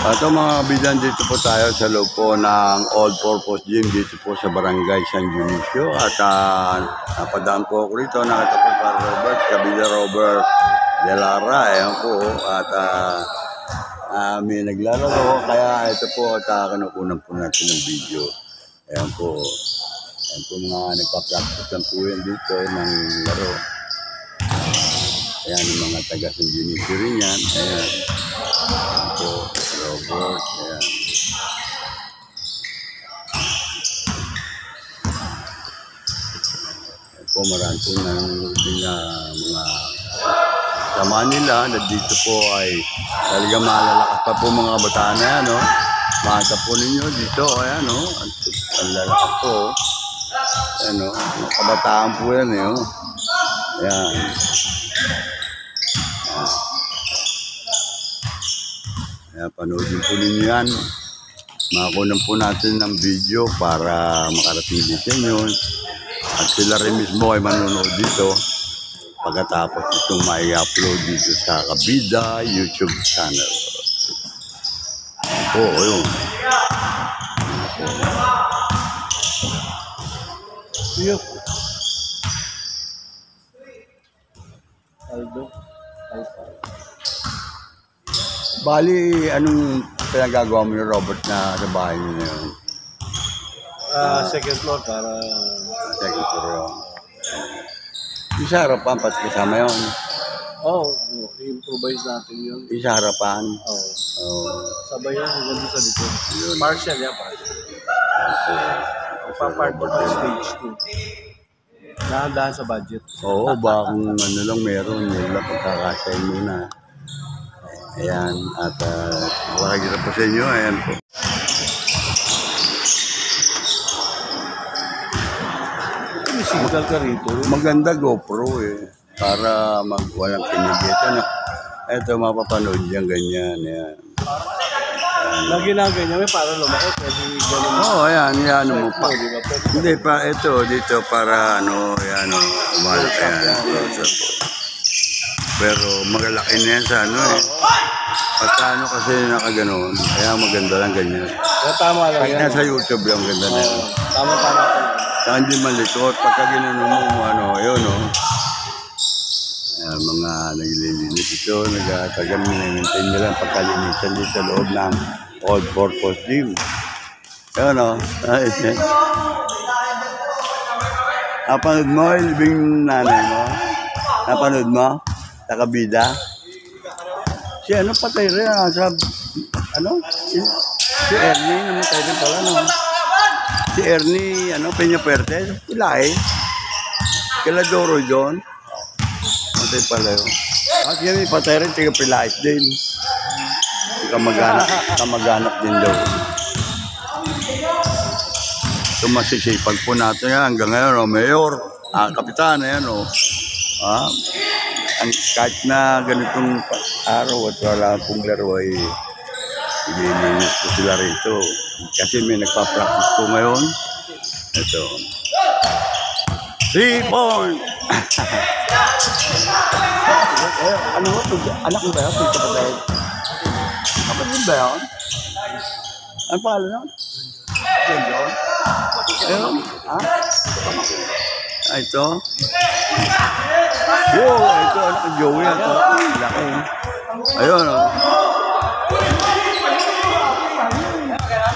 Ito mga bidan, dito po tayo sa loob po ng All Purpose Gym dito po sa Barangay San Dionisio. At napadaan po ako rito, nakita po para Robert, Kabila Robert De Lara, ayan po. At may naglalaro, kaya ito po at kinukunan po natin ng video. Ayan po. Ayan po mga nagpa-practice lang po yan dito ng laro. Ayan yung mga taga San Dionisio rin yan. Ayan. Ayan po. Robert, ayan. Ayan po, marami po nanonood din na mga sama nila na dito po ay talaga malalakas pa po mga bataan na yan, no? Makita po ninyo dito, ayan, no? Ang lalakas po. Ayan, no? Mga kabataan po yan, eh, no? Ayan. Kaya panoodin po ninyo yan. Makakunan po natin ng video para makarating din sa inyo. At sila rin mismo ay manonood dito pagkatapos itong mai-upload dito sa Kabida YouTube channel. Ito, ayun. Ito. Aldo. Bali, anong pinagagawa mo ni Robert na sa bahay niyo na yun? Second floor para... Second floor yun. Yung sa harapan, pati kasama yun. Oo, improvise natin yun. Yung sa harapan. Oo. Oh. Sabay yan, hanggang doon sa likod. Yun. Partial yan, partial. Pa-part of stage 2. Dahan-dahan sa budget. Oo, ba kung ano lang meron, yun lang pagkakasay muna. Ayan, at makakita po sa inyo, ayan po. May signal ka rito. Maganda GoPro eh, para walang kinigit. Ito, mapapanood yan, ganyan, ayan. Lagi na ganyan, may para lumaki. Pwede ganun. Oo, ayan, yan mo pa. Di ba? Pwede. Hindi pa, ito, dito para ano, ayan, umalat, ayan. Pero magalaki na yan sa ano eh. Pagka ano kasi nakaganon, kaya maganda lang ganyan. Tama lang Pag yan. nasa YouTube lang, ganda na yan. Tama-tama ka. Saan din malikot, pagka ginanon mo, ano, ayun o. Ayan, mga naglilinis ito, nagtagal, minamaintain nila ang pagkalinisan dito sa loob ng All Purpose Gym. Ayun o. Napanood mo, ilibing nanay mo? Napanood mo? Sa Kabida? Si ano patay rin, sa, ano? Si Ernie, namatay rin pala, no? Si Ernie, ano, Peña Puertes, pila eh. Kila Doro John. Matay pala yun. At yan, patay rin, tiga Pilais din. Kamag-anak din daw. Ito masisipag po natin yan hanggang ngayon, no? Mayor, kapitan, ayan, no? Kahit na ganitong araw at wala pong laro ay ililinis po sila rito. Kasi may nagpa-practice po ngayon. Ito. 3 point! Ano mo? Anak mo ba yun? Kapatid ba yun? Ano pangalan yun? John? Ayun? Ha? Ito? Wow, ito anak ng Joey ito. Laki. Ayun, oh.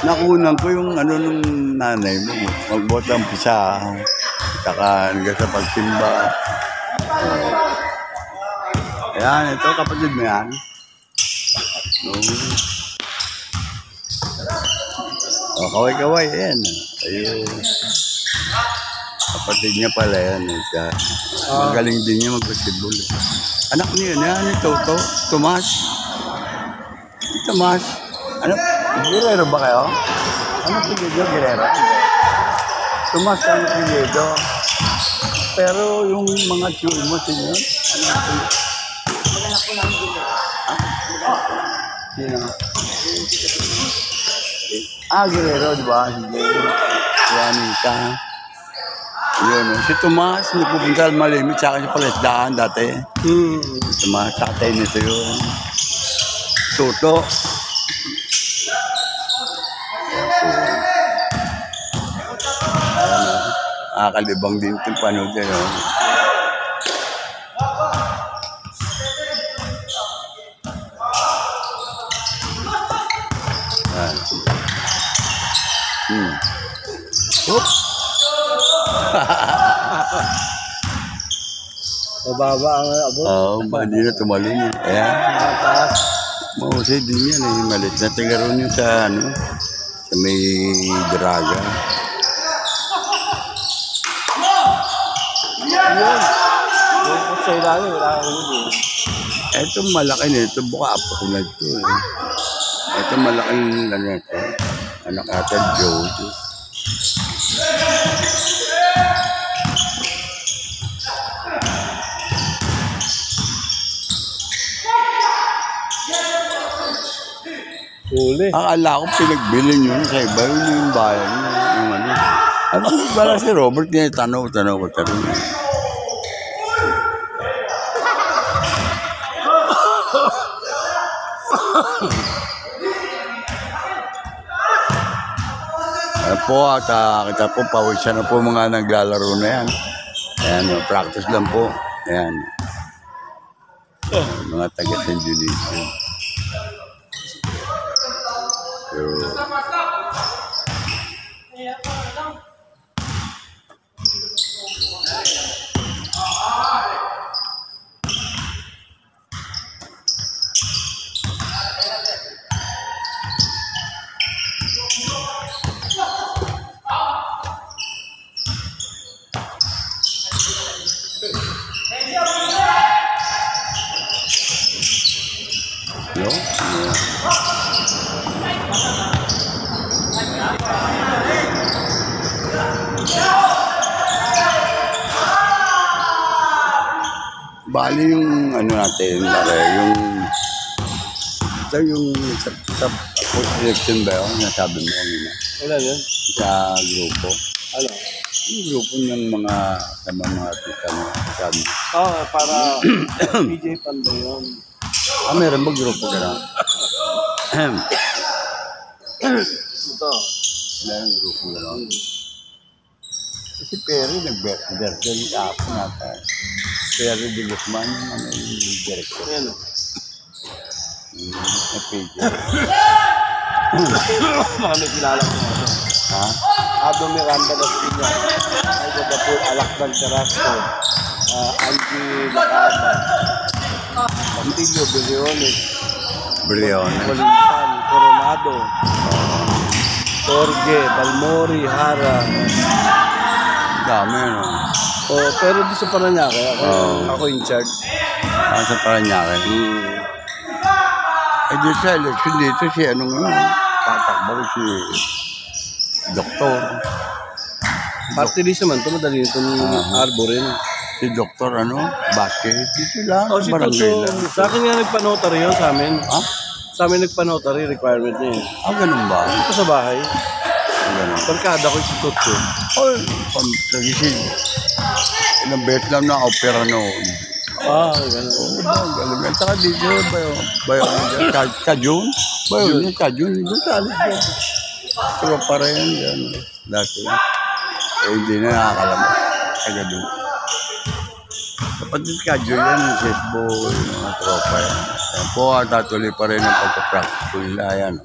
Nakunan ko yung ano nung nanay mo. Magbuhat ng pisa. Saka hanggang sa pagsimba. Ayan, ito kapatid mo yan. Oh, kaway-kaway. Ayan. Ayun. Kapatid niya pala yan. Magaling din niya mag-basketball. Anak niya yan, ito, Tomas. Tomas. Ano? Guerrero ba kayo? Ano pinigyo, Guerrero? Tomas, ano pinigyo? Pero yung mga chewin mo, sino? Maghanap po namin dito. Sino? Guerrero, di ba? Sige. Juanita. Yun, si Tomas, nagpupunta al Malimit, sa akin siya palasdaan dati. Si Tomas, tatay nito yun. Tuto. Nakakalibang din itong panood eh, no? Yan. Oop. Mababa ang abot. Oo, hindi na tumalon yun. Ayan. Mataas. Mahusay din yan eh. Malit na tagaroon yun sa ano, sa may draga. Yun. Bukot sa ilalim, wala kang huli. Ito malaki na ito. Buka apo ko na ito eh. Ito malaking ano ito. Anak ata Joe. Huli. Akala ko pinagbili nyo sa iba yung bayan nyo. Yung ano. Ano ba si Robert niya tanaw ko tarin. Ayan po at kita po pawisan na po mga naglalaro na yan. Ayan, practice lang po. Ayan. Mga taga San Dionisio. So, no? Yeah. Bali yung ano natin, pare, yung ito yung sa selection ba yun, nasabi mo kanina, Wala yun. sa grupo. Ano? Yung grupo ng mga sa mga artista mo, sabi mo. Para PJ Panday yun. Meron ba grupo ka na? Ito. Meron grupo ka na. Si Perry nag-birthday ako nata. Perry de Guzman, ano yung director. Ayan o. Na page. Mga may kilala ko. Ha? Ado Miranda das Piña. Ay Gadapur, Alakdan Carrasco. Angie Lacaba. Pantilio, Beriones. Brion. Colintan, Coronado. Jorge, Balmori, Hara. Dami, no? Pero di sa Paranaque, ako in charge. Sa Paranaque. Eh, di sa election dito, si ano nga, tatakbo si Doktor. Party list naman, ito madali itong Arbor rin. Si Doktor, ano, basket. Dito lang, Si barangay Toto, lang. sa akin nga nagpa-notary yun sa amin. Ha? Sa amin nagpa-notary, requirement niya yun. Ganun ba? Ito sa bahay, Ganun. barkada ko si Toto. Oy, pag-tragisin. Ilang beses lang na opera noon. Ganun. Galing. At saka dito, Kajun? Bayo, Kajun. Doon sa alis ko. Pero para yan, yan. Dati. Hindi na nakakalaman. Taga doon. Kapatid Kajun yan, yung setball, yung mga tropa yan. Yan po, tatuloy pa rin ang pagpapractice ko nila. Yan.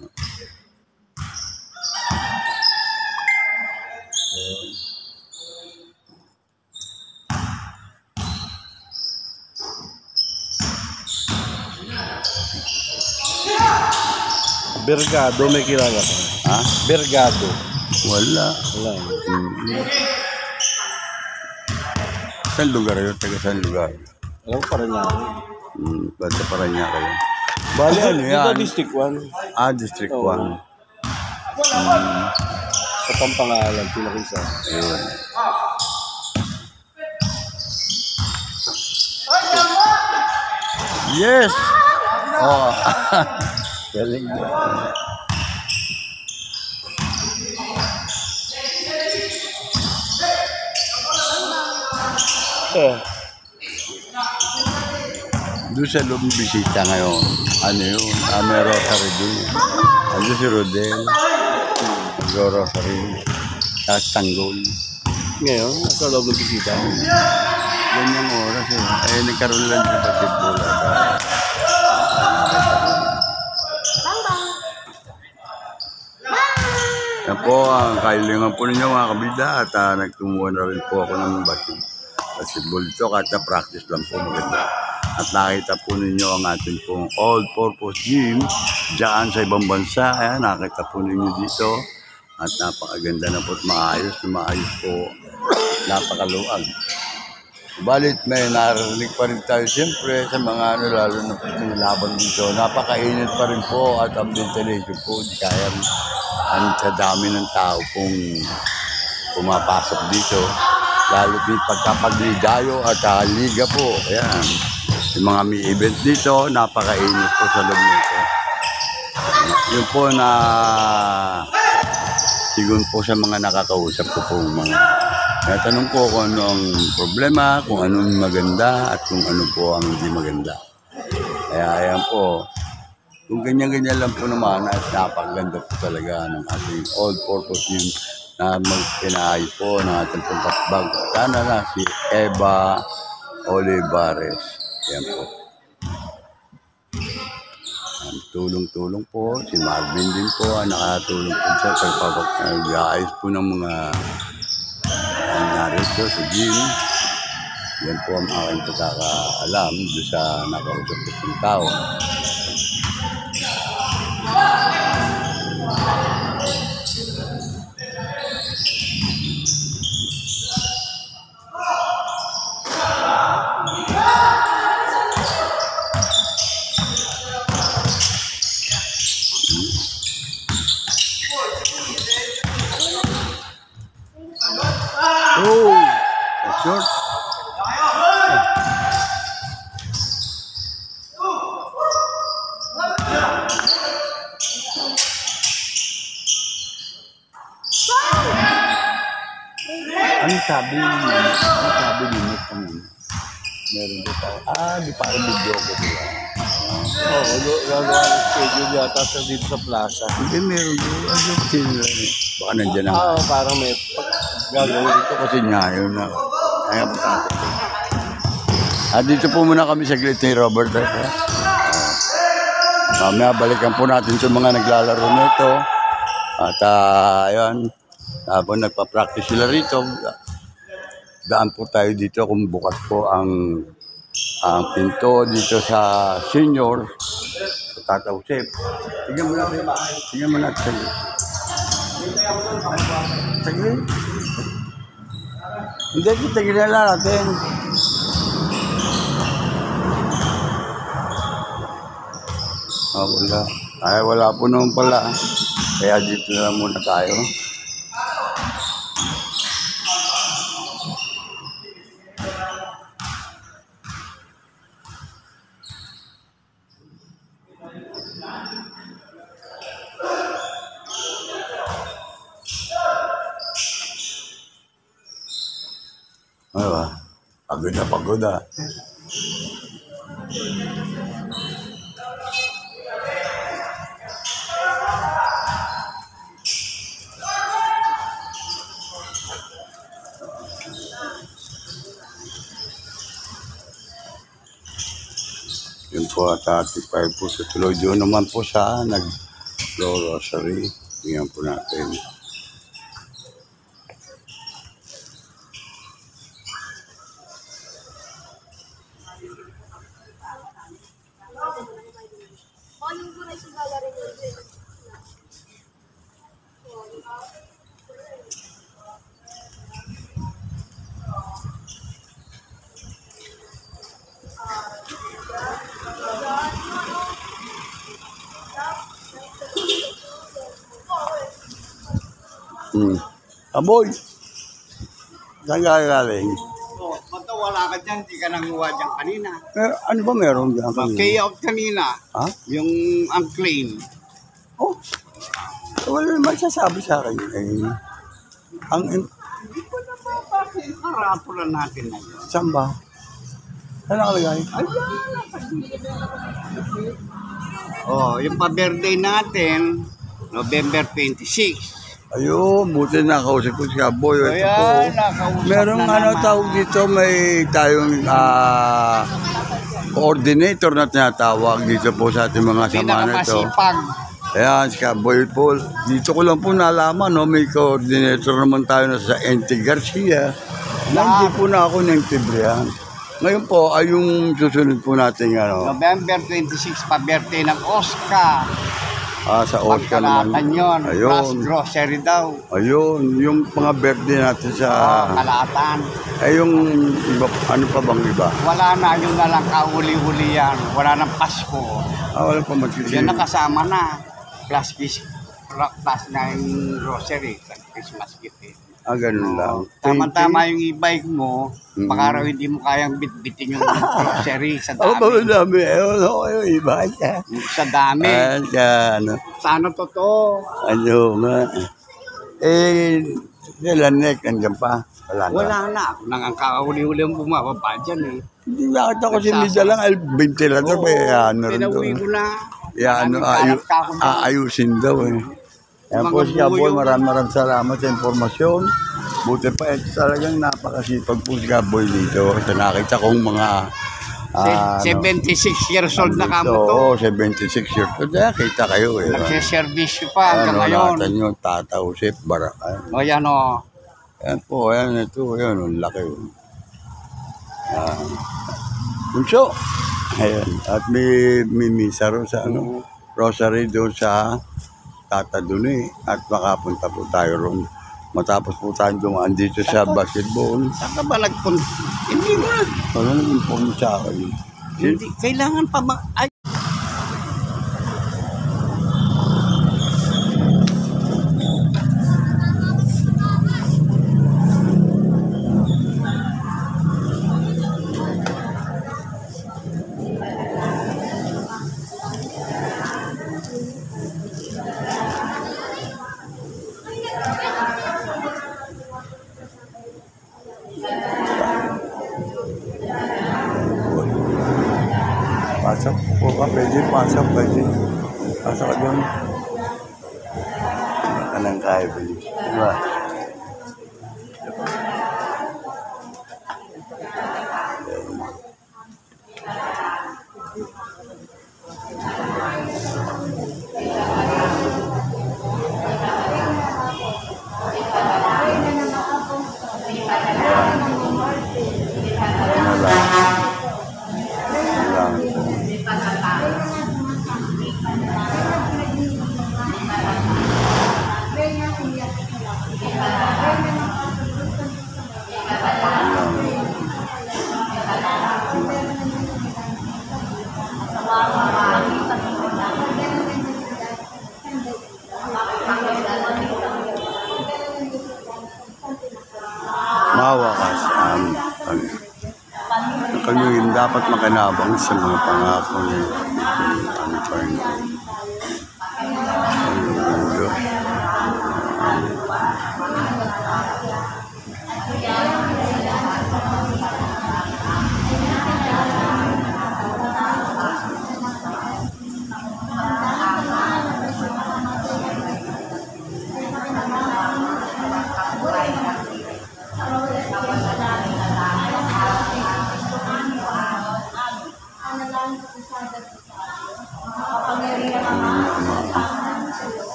Bergado, may kilala ka. Ha? Bergado. Wala. Wala. Saan lugar yun? Taga saan lugar? Alam ko pa rin natin. Basta para niya kayo. Bali, Ano dito yan? District 1. District 1. Oo. Sa Pampangalan, pinakisa. Ayun. Yes! Oh. Galing mo. Doon sa loob bisita ngayon. Ano yun? May rosary doon. Ando si Rodel. Mag-rosary. Tapos tanggol. Ngayon, nasa loob ng bisita. Ganyang oras eh. Eh, nagkaroon lang ng basketball. Yan po ang kailangan po ninyo mga kabida at nagtumuha na rin po ako ng basketball dito kahit na practice lang po maganda. At nakita po ninyo ang ating pong all-purpose gym dyan sa ibang bansa. Ayan, nakita po ninyo dito. At napakaganda na po at maayos po. Napakaluwag. Balit may narinig pa rin tayo siyempre sa mga lalo na po laban dito. Napakainit pa rin po at ang ventilation po. Di kaya sa dami ng tao pong pumapasok dito. Lalo din pagkapagligayo at liga po. Ayan. Yung mga may event dito, napakainit po sa loob nito. Yun po na sigun po sa mga nakakausap ko po mga natanong ko kung ano ang problema, kung ano ang maganda at kung ano po ang hindi maganda. Kaya ayan po, kung ganyan-ganyan lang po naman at napakaganda po talaga ng ating all-purpose gym na magpinaayos po ng ating pagkakbag. Sana na si Eva Olivares. Ayan po. Tulong-tulong po. Si Marvin din po. Nakatulong po siya sa pag-aayos po ng mga narito sa gym. Yan po ang aking pagkakaalam doon sa nakausap ko ng tao. Oh, that's short. Ano sabi niyo? Ano sabi niyo kanina? Meron din tayo. Di pa rin video ko sila. Oo, gagawa ng schedule yata sa dito sa plaza. Hindi, meron din. Ano sila? Baka nandiyan ang... Parang may gagawin dito. Ito kasi nga, yun na. Ayaw po sa atin. Dito po muna kami sa ni Robert. Mamaya balikan po natin sa mga naglalaro nito. At ayun, habang nagpa-practice sila rito, daan po tayo dito kung bukas po ang pinto dito sa senior. Sa Tata Josep. Tingnan mo natin. Tingnan mo natin. Saglit. Hindi, tigilan lang natin. Wala. Ay, wala po naman pala. Kaya dito na lang muna tayo. Diba? Pagod na pagod ah. Yun po at tayo po sa tuloy. Doon naman po sa nag-rosary. Tingnan po natin. Aboy! Saan ka galing? Ba't wala ka dyan? Di ka nanguha dyan kanina. Ano ba meron dyan kanina? Mag-kayout kanina. Ha? Yung unclean. Oh, wala naman sasabi sa akin. Hindi ko na bakit. Harapulan natin na yun. Saan ba? Saan nakalagay? Oh, yung pa-birthday natin, November 26. Ayun, buti nakausap ko si Kaboy. Ito po. Kaya, nakausap Merong na naman. tawag dito, may tayong coordinator na tinatawag dito po sa ating mga sama na ito. Pinakamasipag. Ayan, si Kaboy po. Dito ko lang po nalaman, no, may coordinator naman tayo na sa NT Garcia. Na hindi po na ako naintindihan. Ngayon po, ay yung susunod po natin, November 26, pa-birthday ng Oscar. sa Oscar naman. Pagkalatan yun. Ayun. Plus grocery daw. Ayun, yung mga birthday natin sa... Kalatan. Ay, yung iba, ano pa bang iba? Wala na, yung nalang kahuli-huli yan. Wala nang Pasko. Wala pa magkisi. Yan nakasama na. Plus na yung grocery sa Christmas gift. Ganun lang. Tama-tama yung e-bike mo, baka raw hindi mo kayang bitbitin yung grocery sa dami. Dami. Yung iba. Sa dami. Ano? Sana totoo. Ano nga. Nilanek, andyan pa. Wala na. Wala na. Nang ang kakahuli-huli ang bumababa dyan eh. Hindi nakita ko si Mida lang, ventilator pa, ano rin Pinauwi doon. ko na. Ayusin daw eh. Yan po si Kaboy, maraming salamat sa informasyon. Buti pa, ito talagang napakasipag po si Kaboy dito. Sa nakita kong mga... 76 years old na kamo to. Oo, 76 years old. Kaya kita kayo eh. Nagsiservisyo pa hanggang ngayon. Natin yung tatausip, barakan. O yan o. Yan po, yan ito, yan, ang laki. Bunso. Ayan, at may misa ro sa rosary doon sa Tata Duni at makapunta po tayo ron. Matapos po tayo dumaan dito sa basketball. Saan ka ba nagpunta? Hindi mo na. Wala nang inform sa akin. Hindi. Kailangan pa ay. Pasok po ka, pwede, pasok, pwede. Pasok ka doon. Anong kaya, pwede. Diba? Mawa ka sa amin. Kami dapat makinabang sa mga pangako ni ano pa rin.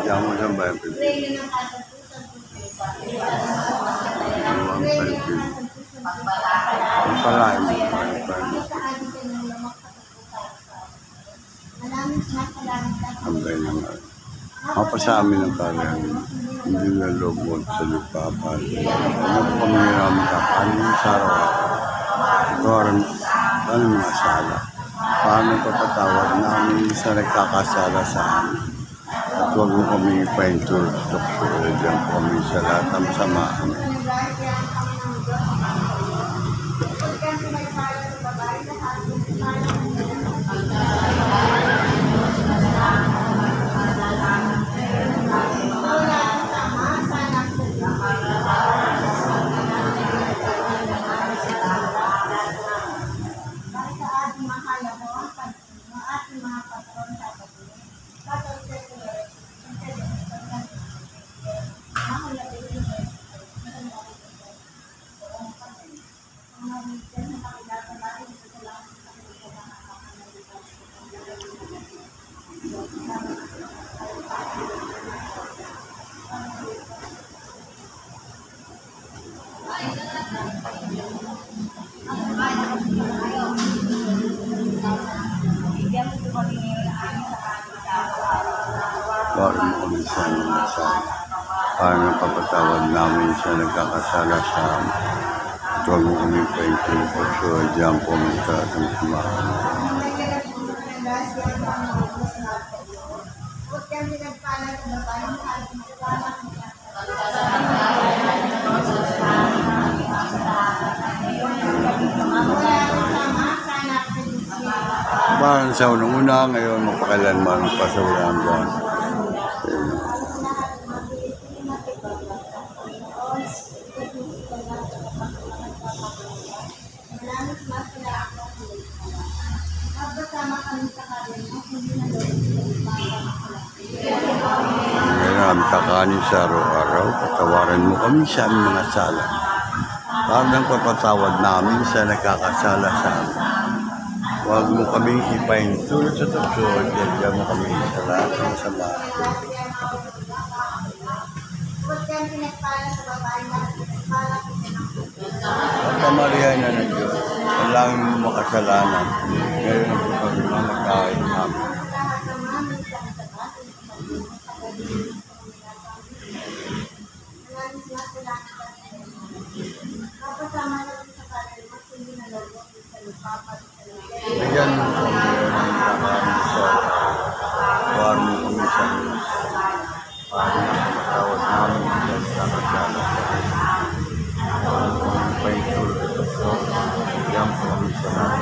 Kaya mo saan ba yung pipili? Ang palain mo. Ang ganyan nga. Mapasa amin ang parang hindi na loob mo sa lupa. Ano po kami namin kakanin yung saraw? Ito ano mga sala? Paano papatawag namin sa nagkakasala sa amin? At huwag mo kami ipaintur. Diyan po kami sa lahat ng samaan. Bakit mo kami siya sa paano papatawad namin siya nagkakasala sa huwag mo kami paintin po so diyan po may karatang kumahan. Parang sa unang-una ngayon mapakailanman pa sa ulang buwan. Ngayon takanin sa araw-araw, patawaran mo kami sa aming mga sala. Parang papatawad namin sa nagkakasala sa amin. Huwag mo kaming ipaintulot sa tukso, diyan mo kami sa lahat ng masama. Ang pamarihan na ng Diyos, walang makasalanan. Ngayon ang pagmamakain namin. Ayan mo kami ng takanin sa huwag mo kami sa parang nakatawad namin sa nagkakasala. Huwag mo kami paintulot sa tukso, diyan po kami sa lahat.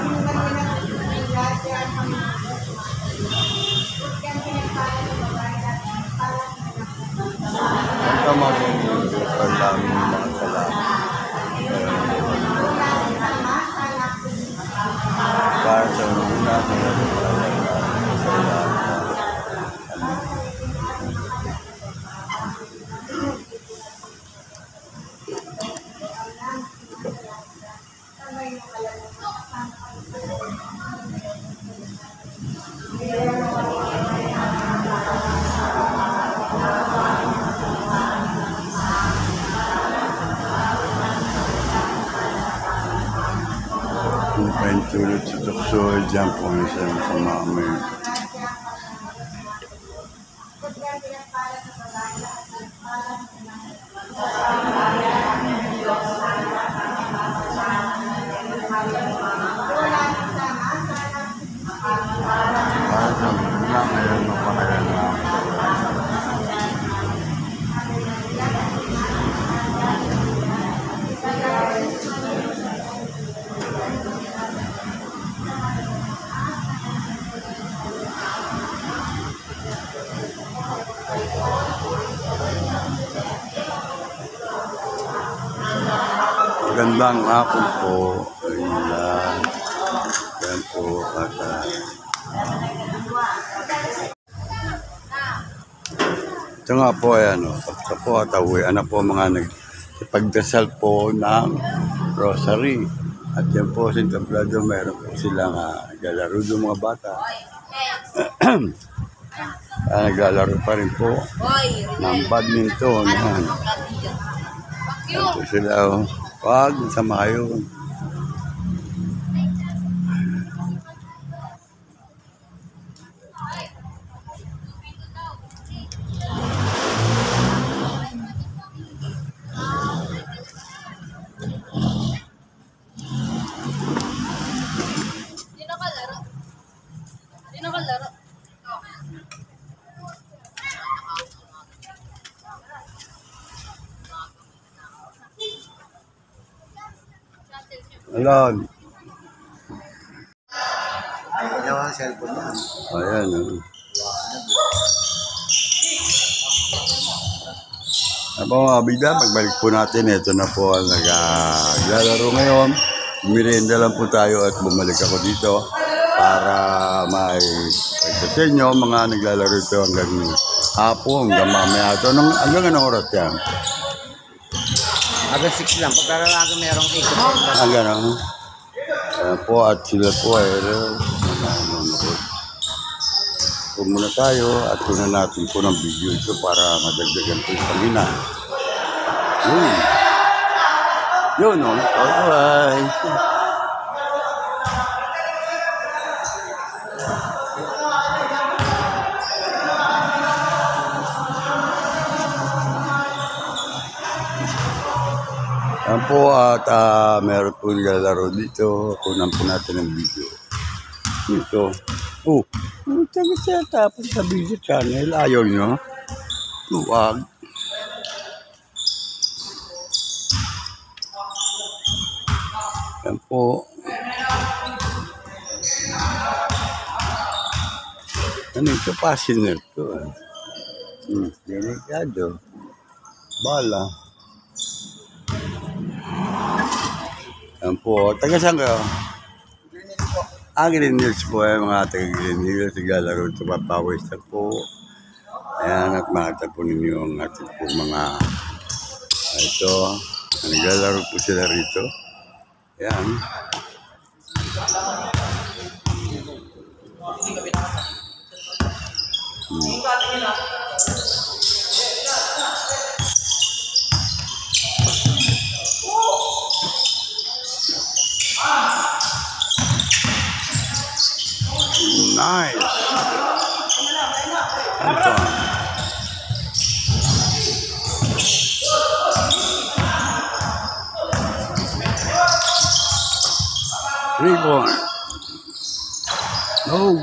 Ang tamarin ng Diyos ang daming mga salamat. Para sa una sa kung paintulot sa tukso, diyan po kami sa masama amin. Para sa mga ngayon mapakalan namin. Magandang hapon po. Ayan po. At ito nga po, ayan o. Ito po at awian na po mga nagpagdasal po ng rosary. At yan po sa entablado, mayroon po silang naglalaro ng mga bata. Naglalaro pa rin po ng badminton. Yan. Yan po sila o. Wag, sama kayo. Sino ka laro? Alon. Ayaw ang cellphone mo. Ayan o. Ako mga bida, pagbalik po natin, ito na po ang naglalaro ngayon. Merienda lang po tayo at bumalik ako dito para may sa inyo mga naglalaro ito hanggang hapon, hanggang mamaya ito. Hanggang anong oras yan? Aga 6 lang. Pagka aga merong 8 to 10. Ah, gano'n. Ayan po, at sila po ay nanonood. Po muna tayo at kunan natin po ng video ito para madagdagan po yung pamina. Yun, no? Alright. Yan po at meron po naglalaro dito. Kunan po natin ng video. Ito. Oh, taga siya tapos sa video channel. Ayaw nyo? Luwag. Yan po. Ano ito? Passenger to. Delikado. Bala. Yan po. Taga saan kayo? Green Hills po eh, mga taga Green Hills. Naglalaro ito, papawis na po. Ayan, at makita po ninyo ang ating po mga ito. Naglalaro po sila rito. Ayan. Nice. And fun. Reborn. Oh.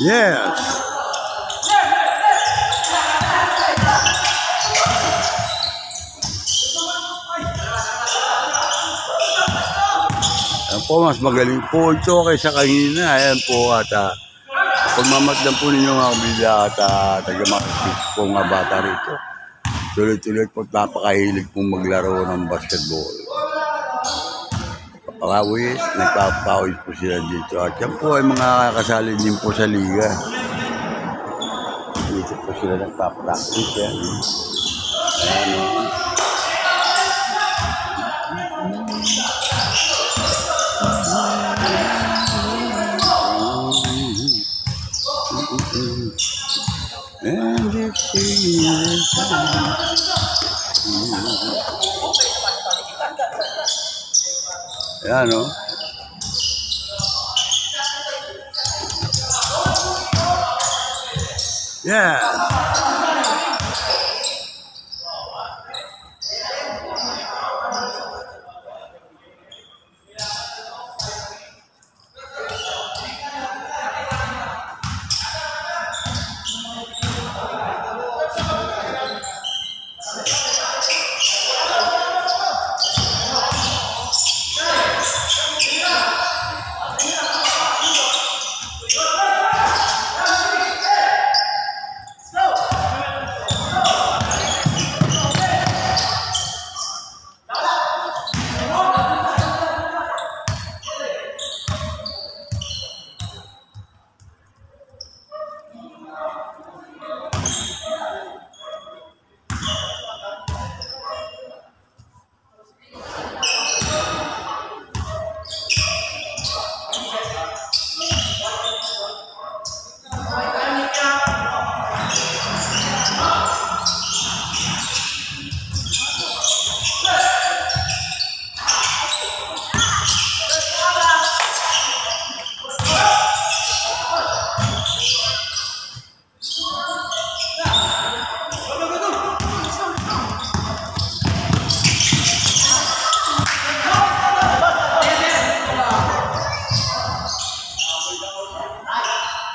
Yes. Ayan po, mas magaling po ito kaysa kanina. Ayan po at pagmamatdan po ninyo mga kabila at taga-makasip po mga bata rito. Tuloy-tuloy po napakahilig pong maglaro ng basketball. Pakawis, nagpapawis po sila dito. At yan po ay mga kasali din po sa liga. Dito po sila nagpapractice yan. Ayan o. And it's ayan o. Yeah.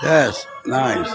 Yes, nice.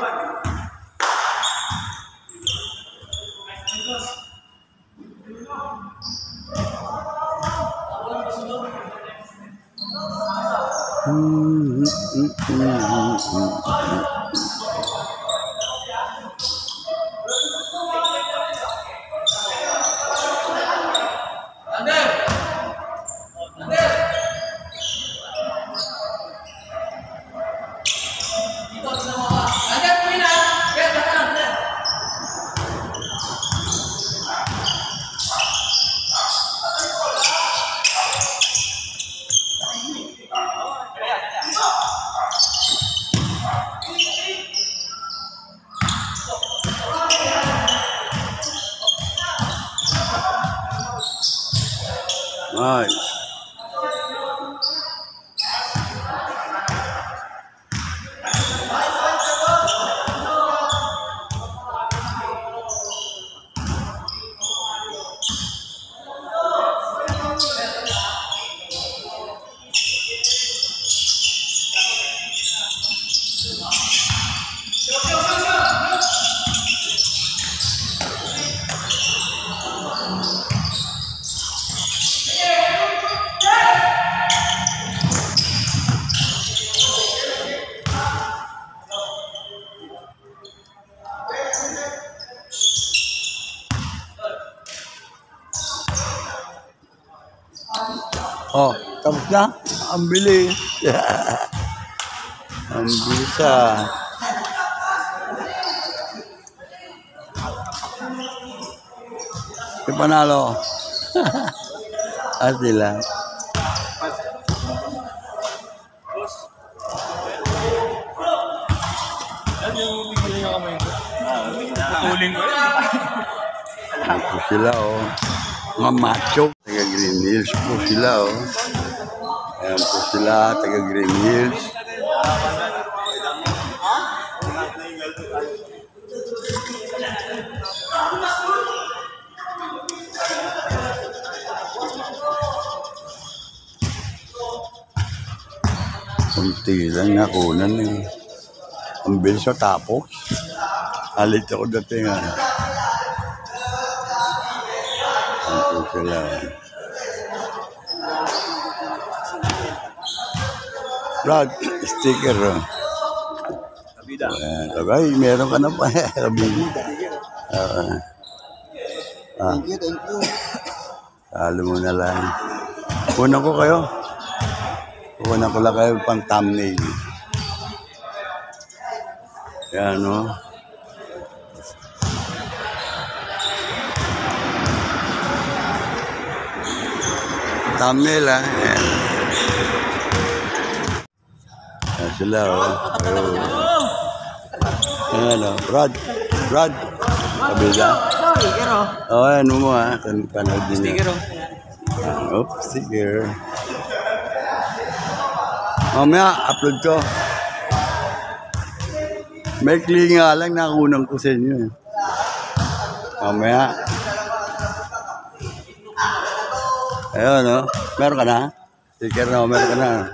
Oh, tapos na? Ang bilis. Ang bilis ah. Yung panalo. Sila. Ano yung bigyan yung kamay ko? Tuling ko. Ito sila oh. Mga macho. Taga Green Hills po sila oh. Ayan po sila, taga Green Hills. Kunti lang nakunan eh. Ang bilis sa tapos. Halit ako dati nga. Ayan po sila. Brad, sticker. Kabida. Ay, meron ka na pa. Kabida. Thank you. Talo mo na lang. Kunan ko kayo. Kunan ko lang kayo pang thumbnail. Yan, no? Thumbnail, ha? Yan. Yan sila, oh. Ayan, oh. Brad. Kabila. Sticker oh. Oh, ano mo, ha? Panood din niya. Sticker oh. Oops, sticker. Mamaya, upload ko. May klinga lang nakunan ko sa inyo. Mamaya. Ayun, no? Meron ka na? Sticker na, meron ka na.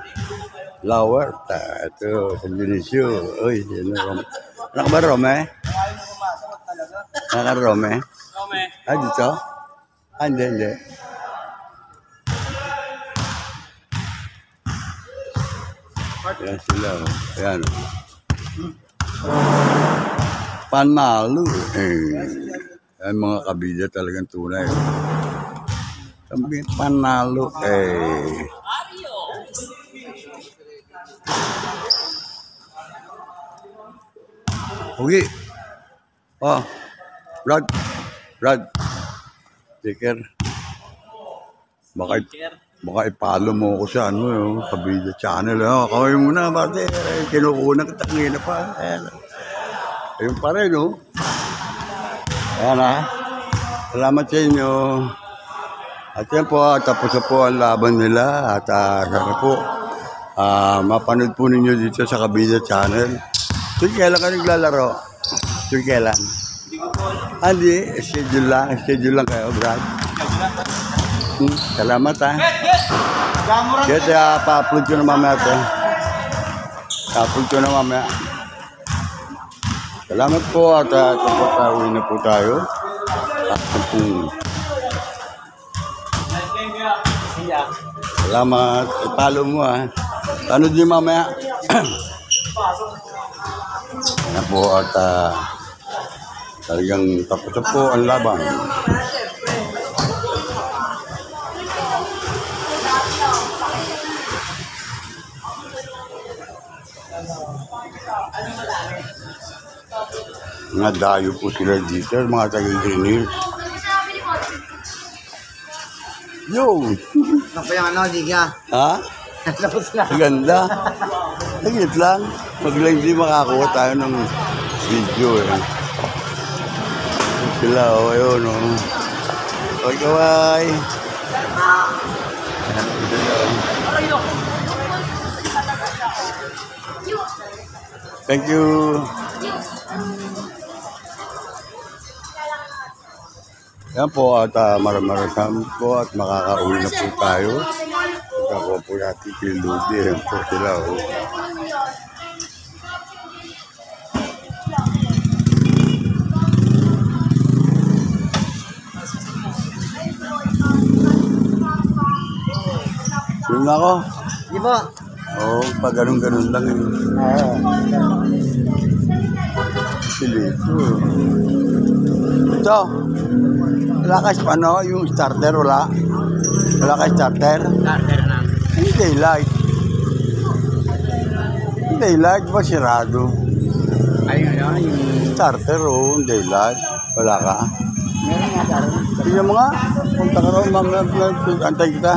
Flower. Ito, San Dionisio. Uy, yun na. Anak ba, Rome? Anak ka, Rome? Ah, dito? Ah, hindi. Ayan sila, oh. Ayan. Panalo. Ayan mga kabida talagang tunay. Sabi, panalo. Okay. Oh. Brad. Sticker. Baka ipalo mo ako sa ano yung Kabida channel. Kaway mo na, bate. Kinukunan kita ngayon na pa. Ayan. Ayun pa rin, no? Ayan, ha? Salamat sa inyo. At yan po, tapos na po ang laban nila. At sana po, mapanood po ninyo dito sa Kabida channel. Tuwing kailan ka naglalaro? Tuwing kailan? Hindi, schedule lang kayo, Brad. Salamat, ha? Kaya pa-upload ko na mamaya ito. Salamat po at tapos na po tayo. Salamat. Ipalo mo, ha? Ano din mamaya? Ano po at talagang tapos na po ang laban. Mga dayo po sila dito, mga taga-Green Hills. Yo! Ano pa yung ano, Liga? Ha? Tapos na. Ang ganda. Higit lang. Pag lang hindi makakuha tayo ng video eh. Sila, oh, ayun, oh. Kaway. Thank you. Yan po at maraming po at makakauwi na po tayo. Kakuha po natin kay Ludi. Yan po sila. Oh. Yun ako. Di ba? Oo, pag ganun-ganun lang yun. Oo. Silito. Ito. Wala ka ano, yung starter, wala? Wala ka starter? Starter na. Hindi daylight. Hindi daylight ba sirado? Ayun na, yung... Starter o daylight. Wala ka? Meron nga starter. Tingnan mo nga. Punta ka rin, antay kita.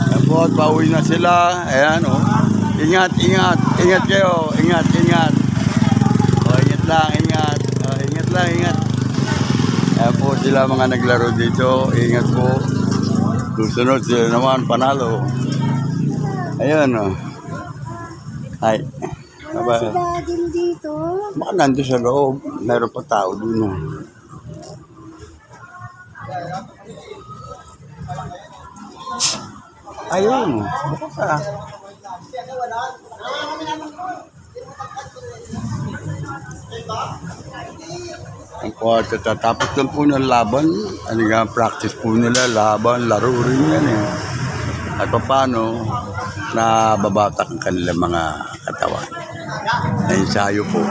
Ayan po, at pauwi na sila. Ayan o. Ingat, ingat. Ingat kayo. Ingat, ingat. O, ingat lang, ingat. O, ingat lang, ingat. Ayan po sila mga naglaro dito. Ingat po. Susunod sila naman, panalo. Ayan o. Ay. Bye-bye. Si Daddy dito. Baka nandun sa loob. Meron pa tao dun. Oh. Ayun. Bukas ah. Ang po, tatapos lang po ng laban. Ano nga, practice po nila. Laban, laro rin yan eh. At paano, nababatak ang kanilang mga katawan. Ensayo po.